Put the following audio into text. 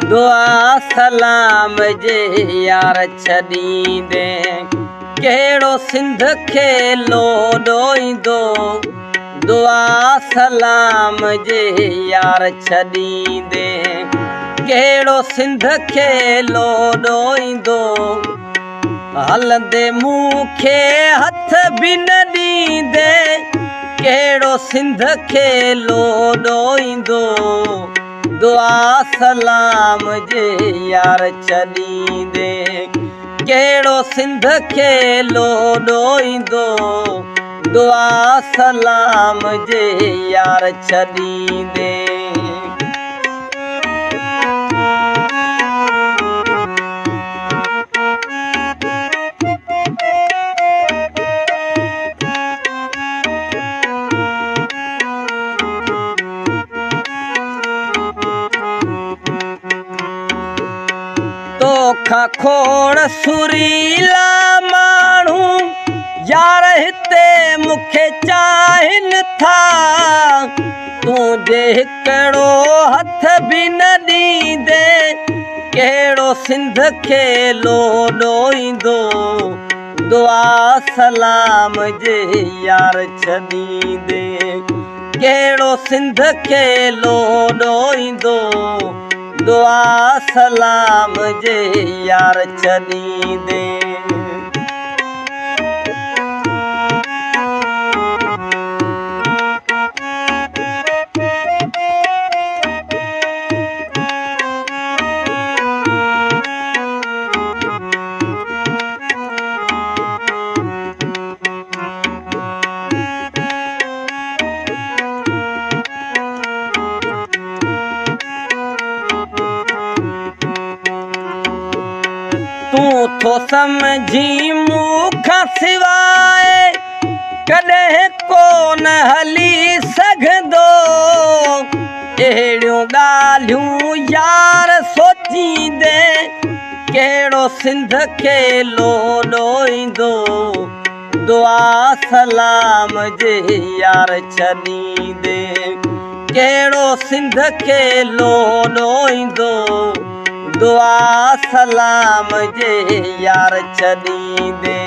दुआ सलाम जे यार छॾींदे कहिड़ो सिंध खे लोॾोईंदो दुआ सलाम जे यार छॾींदे कहिड़ो सिंध खे लोॾोईंदो हलंदे मूंखे हथ बि न ॾींदे कहिड़ो सिंध खे लोॾोईंदो दुआ सलाम जे यार छॾींदे कहिड़ो सिंध खे लोॾोईंदो दुआ सलाम जे यार छॾींदे तोखां खोड़ सुरीला माण्हू यार हिते मूंखे चाहिनि था तुंहिंजे हिकिड़ो हथ बि न ॾींदे कहिड़ो सिंध खे लोॾोईंदो दुआ सलाम जे यार छॾींदे कहिड़ो सिंध खे लोॾोईंदो दुआ सलाम जे यार छॾींदे तूं थो सम्झी मूंखां सिवाए कॾहिं कोन हली सघंदो अहिड़ियूं ॻाल्हियूं यार सोचींदे कहिड़ो सिंध खे लोॾोईंदो दुआ सलाम जे यार छॾींदे कहिड़ो सिंध खे लोॾोईंदो दुआ सलाम जे यार छॾींदे